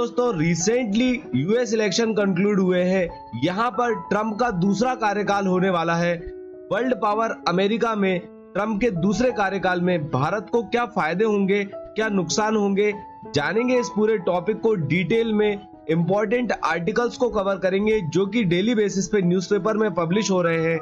दोस्तों recently US election conclude हुए हैं। यहाँ पर ट्रम्प का दूसरा कार्यकाल होने वाला है। वर्ल्ड पावर अमेरिका में ट्रम्प के दूसरे कार्यकाल में भारत को क्या फायदे होंगे, क्या नुकसान होंगे, जानेंगे इस पूरे टॉपिक को डिटेल में। इंपॉर्टेंट आर्टिकल्स को कवर करेंगे जो कि डेली बेसिस पे न्यूज़पेपर में पब्लिश हो रहे हैं।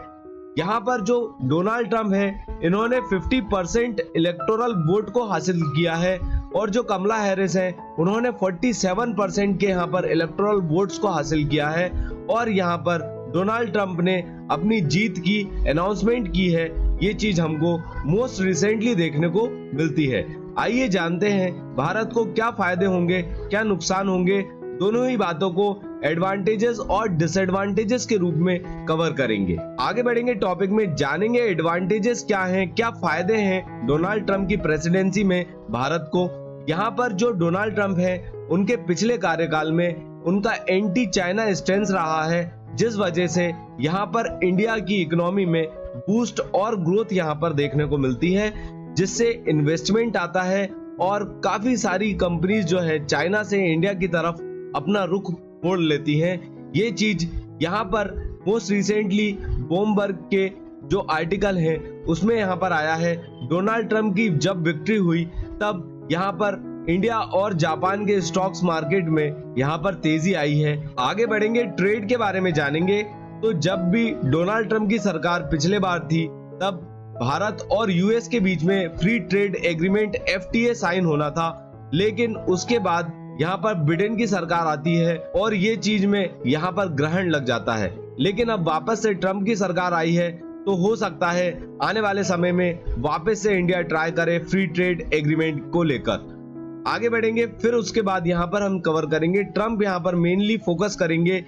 यहाँ पर जो डोनाल्ड ट्रम्प है, इन्होंने 50% इलेक्टोरल वोट को हासिल किया है और जो कमला हैरिस है, उन्होंने 47% के यहाँ पर इलेक्टोरल वोट्स को हासिल किया है। और यहाँ पर डोनाल्ड ट्रम्प ने अपनी जीत की अनाउंसमेंट की है। ये चीज हमको मोस्ट रिसेंटली देखने को मिलती है। आइए जानते हैं भारत को क्या फायदे होंगे, क्या नुकसान होंगे, दोनों ही बातों को एडवांटेजेस और डिसएडवांटेजेस के रूप में कवर करेंगे। आगे बढ़ेंगे टॉपिक में, जानेंगे एडवांटेजेस क्या हैं, क्या फायदे हैं डोनाल्ड ट्रम्प की प्रेसिडेंसी में भारत को। यहाँ पर जो डोनाल्ड ट्रम्प है, उनके पिछले कार्यकाल में उनका एंटी चाइना स्टैंस रहा है, जिस वजह से यहाँ पर इंडिया की इकोनॉमी में बूस्ट और ग्रोथ यहाँ पर देखने को मिलती है, जिससे इन्वेस्टमेंट आता है और काफी सारी कंपनीज जो है चाइना से इंडिया की तरफ अपना रुख मोड़ लेती हैं। ये चीज यहाँ पर मोस्ट रिसेंटली ब्लूमबर्ग के जो आर्टिकल है उसमें यहाँ पर आया है। डोनाल्ड ट्रम्प की जब विक्ट्री हुई तब यहाँ पर इंडिया और जापान के स्टॉक्स मार्केट में यहाँ पर तेजी आई है। आगे बढ़ेंगे, ट्रेड के बारे में जानेंगे। तो जब भी डोनाल्ड ट्रम्प की सरकार पिछले बार थी, तब भारत और यूएस के बीच में free trade agreement FTA sign होना था, लेकिन उसके बाद यहाँ पर बिडेन की सरकार आती है और ये चीज में यहाँ पर ग्रहण लग जाता है। लेकिन अब वापस से ट्रम्प की सरकार आई है, तो हो सकता है आने वाले समय में वापस से इंडिया ट्राई करे फ्री ट्रेड एग्रीमेंट को लेकर। आगे बढ़ेंगे, फिर उसके बाद यहाँ पर हम कवर करेंगे, ट्रम्प यहाँ पर मेनली फोकस करेंगे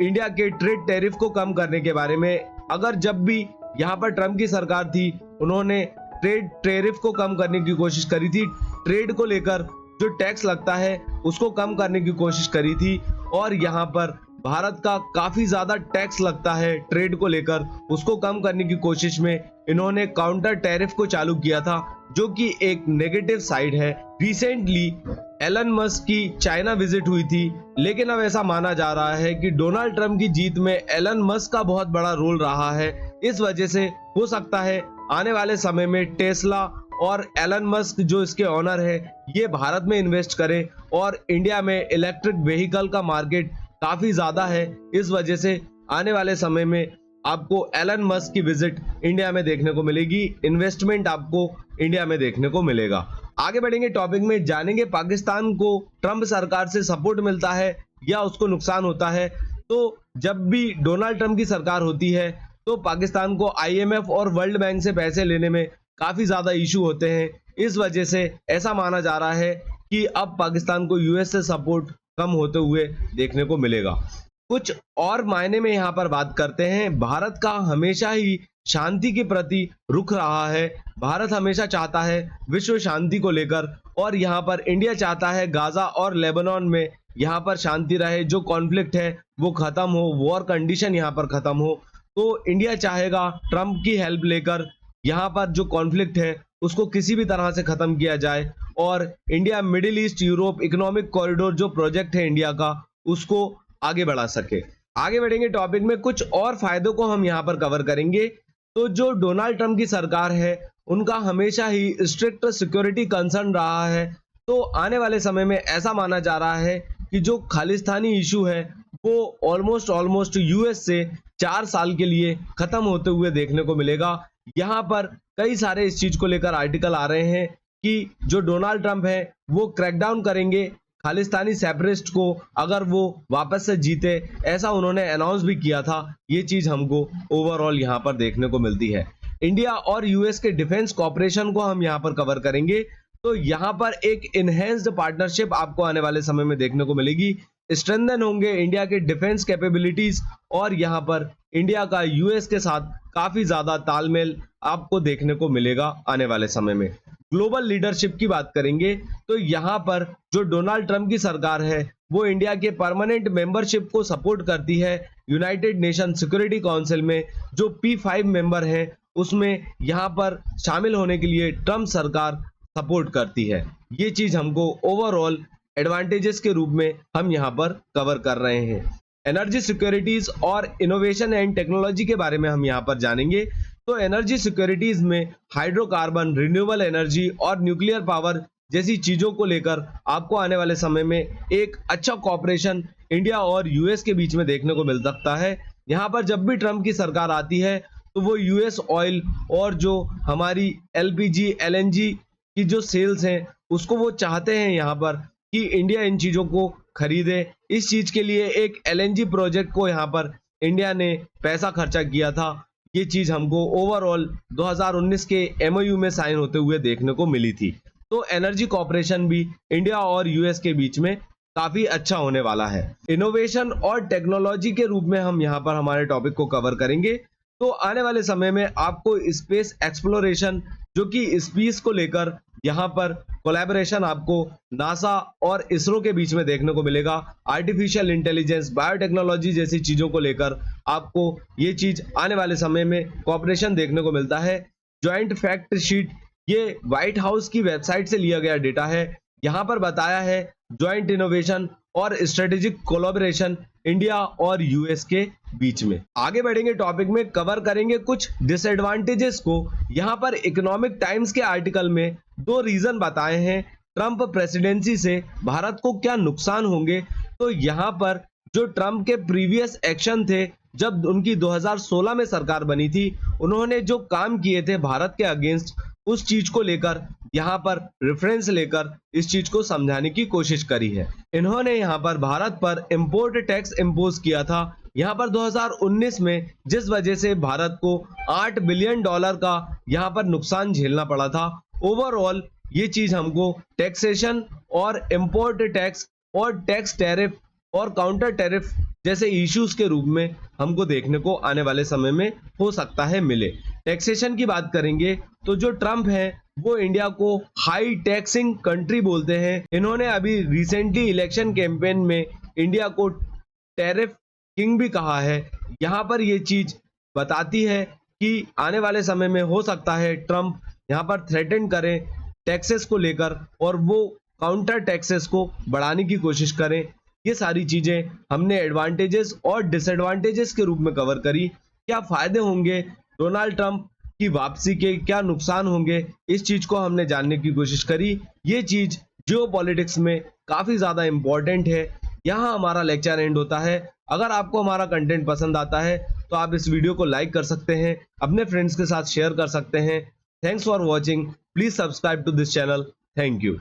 इंडिया के ट्रेड टैरिफ को कम करने के बारे में। अगर जब भी यहाँ पर ट्रम्प की सरकार थी, उन्होंने ट्रेड टैरिफ को कम करने की कोशिश करी थी, ट्रेड को लेकर जो टैक्स लगता है उसको कम करने की कोशिश करी थी। और यहाँ पर भारत का काफी ज्यादा टैक्स लगता है ट्रेड को लेकर, उसको कम करने की कोशिश में इन्होंने काउंटर टैरिफ को चालू किया था, जो कि एक नेगेटिव साइड है। रिसेंटली एलन मस्क की चाइना विजिट हुई थी, लेकिन अब ऐसा माना जा रहा है कि डोनाल्ड ट्रम्प की जीत में एलन मस्क का बहुत बड़ा रोल रहा है। इस वजह से हो सकता है आने वाले समय में टेस्ला और एलन मस्क जो इसके ओनर है, ये भारत में इन्वेस्ट करें। और इंडिया में इलेक्ट्रिक व्हीकल का मार्केट काफी ज्यादा है, इस वजह से आने वाले समय में आपको एलन मस्क की विजिट इंडिया में देखने को मिलेगी, इन्वेस्टमेंट आपको इंडिया में देखने को मिलेगा। आगे बढ़ेंगे टॉपिक में, जानेंगे पाकिस्तान को ट्रम्प सरकार से सपोर्ट मिलता है या उसको नुकसान होता है। तो जब भी डोनाल्ड ट्रम्प की सरकार होती है, तो पाकिस्तान को IMF और वर्ल्ड बैंक से पैसे लेने में काफी ज्यादा इशू होते हैं। इस वजह से ऐसा माना जा रहा है कि अब पाकिस्तान को यूएस से सपोर्ट कम होते हुए देखने को मिलेगा। कुछ और मायने में यहाँ पर बात करते हैं, भारत का हमेशा ही शांति के प्रति रुख रहा है। भारत हमेशा चाहता है विश्व शांति को लेकर, और यहाँ पर इंडिया चाहता है गाजा और लेबनान में यहाँ पर शांति रहे, जो कॉन्फ्लिक्ट है वो खत्म हो, वॉर कंडीशन यहाँ पर खत्म हो। तो इंडिया चाहेगा ट्रम्प की हेल्प लेकर यहाँ पर जो कॉन्फ्लिक्ट है उसको किसी भी तरह से खत्म किया जाए, और India middle east Europe economic corridor जो प्रोजेक्ट है इंडिया का, उसको आगे बढ़ा सके। आगे बढ़ेंगे टॉपिक में, कुछ और फायदों को हम यहाँ पर कवर करेंगे। तो जो डोनाल्ड ट्रम्प की सरकार है, उनका हमेशा ही स्ट्रिक्ट सिक्योरिटी कंसर्न रहा है। तो आने वाले समय में ऐसा माना जा रहा है कि जो खालिस्तानी इशू है वो ऑलमोस्ट यूएस से 4 साल के लिए खत्म होते हुए देखने को मिलेगा। यहाँ पर कई सारे इस चीज को लेकर आर्टिकल आ रहे हैं कि जो डोनाल्ड ट्रम्प है वो क्रैकडाउन करेंगे खालिस्तानी सेपरेटिस्ट को अगर वो वापस से जीते, ऐसा उन्होंने अनाउंस भी किया था। ये चीज हमको ओवरऑल यहाँ पर देखने को मिलती है। इंडिया और यूएस के डिफेंस कॉपरेशन को हम यहाँ पर कवर करेंगे। तो यहाँ पर एक इनहेंस्ड पार्टनरशिप आपको आने वाले समय में देखने को मिलेगी। स्ट्रेंथन होंगे इंडिया के डिफेंस कैपेबिलिटीज, और यहाँ पर इंडिया का यूएस के साथ काफी ज्यादा तालमेल आपको देखने को मिलेगा आने वाले समय में। ग्लोबल लीडरशिप की बात करेंगे, तो यहाँ पर जो डोनाल्ड ट्रम्प की सरकार है वो इंडिया के परमानेंट मेंबरशिप को सपोर्ट करती है। यूनाइटेड नेशन सिक्योरिटी काउंसिल में जो P5 मेंबर हैं, उसमें यहाँ पर शामिल होने के लिए ट्रम्प सरकार सपोर्ट करती है। ये चीज हमको ओवरऑल एडवांटेजेस के रूप में हम यहाँ पर कवर कर रहे हैं। एनर्जी सिक्योरिटीज और इनोवेशन एंड टेक्नोलॉजी के बारे में हम यहाँ पर जानेंगे। तो एनर्जी सिक्योरिटीज में हाइड्रोकार्बन, रिन्यूएबल एनर्जी और न्यूक्लियर पावर जैसी चीजों को लेकर आपको आने वाले समय में एक अच्छा कॉपरेशन इंडिया और यूएस के बीच में देखने को मिल सकता है। यहाँ पर जब भी ट्रम्प की सरकार आती है तो वो यूएस ऑयल और जो हमारी एलपीजी, एलएनजी की जो सेल्स हैं उसको वो चाहते हैं यहाँ पर कि इंडिया इन चीजों को खरीदे। इस चीज के लिए एक एलएनजी प्रोजेक्ट को यहाँ पर इंडिया ने पैसा खर्चा किया था। ये चीज हमको ओवरऑल 2019 के एमओयू में साइन होते हुए देखने को मिली थी। तो एनर्जी कॉर्पोरेशन भी इंडिया और यूएस के बीच में काफी अच्छा होने वाला है। इनोवेशन और टेक्नोलॉजी के रूप में हम यहाँ पर हमारे टॉपिक को कवर करेंगे। तो आने वाले समय में आपको स्पेस एक्सप्लोरेशन, जो कि स्पेस को लेकर यहाँ पर कोलैबोरेशन आपको नासा और इसरो के बीच में देखने को मिलेगा। आर्टिफिशियल इंटेलिजेंस, बायोटेक्नोलॉजी जैसी चीजों को लेकर आपको ये चीज आने वाले समय में कॉर्पोरेशन देखने को मिलता है। ज्वाइंट फैक्ट शीट, ये व्हाइट हाउस की वेबसाइट से लिया गया डेटा है। यहाँ पर बताया है ज्वाइंट इनोवेशन और स्ट्रेटेजिक कोलैबोरेशन इंडिया और यूएस के बीच में। आगे बढ़ेंगे, टॉपिक में कवर करेंगे कुछ डिसएडवांटेजेस को। यहाँ पर इकोनॉमिक टाइम्स के आर्टिकल में 2 रीजन बताए हैं ट्रंप प्रेसिडेंसी से भारत को क्या नुकसान होंगे। तो यहाँ पर जो ट्रंप के प्रीवियस एक्शन थे, जब उनकी 2016 में सरकार बनी थी, उन्होंने जो काम किए थे भारत के अगेंस्ट, उस चीज को लेकर यहाँ पर रेफरेंस लेकर इस चीज को समझाने की कोशिश करी है। इन्होंने यहाँ पर भारत पर इंपोर्ट टैक्स इंपोज किया था यहाँ पर 2019 में, जिस वजह से भारत को $8 बिलियन का यहाँ पर नुकसान झेलना पड़ा था। ओवरऑल ये चीज हमको टैक्सेशन और इंपोर्ट टैक्स और टैक्स टैरिफ और काउंटर टैरिफ जैसे इश्यूज के रूप में हमको देखने को आने वाले समय में हो सकता है मिले। टैक्सेशन की बात करेंगे तो जो ट्रंप है वो इंडिया को हाई टैक्सिंग कंट्री बोलते हैं। इन्होंने अभी रिसेंटली इलेक्शन कैंपेन में इंडिया को टैरिफ किंग भी कहा है। यहाँ पर ये चीज बताती है कि आने वाले समय में हो सकता है ट्रंप यहाँ पर थ्रेटन करें टैक्सेस को लेकर और वो काउंटर टैक्सेस को बढ़ाने की कोशिश करें। ये सारी चीजें हमने एडवांटेजेस और डिसएडवांटेजेस के रूप में कवर करी। क्या फायदे होंगे डोनाल्ड ट्रंप की वापसी के, क्या नुकसान होंगे, इस चीज को हमने जानने की कोशिश करी। ये चीज जियोपॉलिटिक्स में काफी ज्यादा इंपॉर्टेंट है। यहाँ हमारा लेक्चर एंड होता है। अगर आपको हमारा कंटेंट पसंद आता है तो आप इस वीडियो को लाइक कर सकते हैं, अपने फ्रेंड्स के साथ शेयर कर सकते हैं। Thanks for watching. Please subscribe to this channel. Thank you.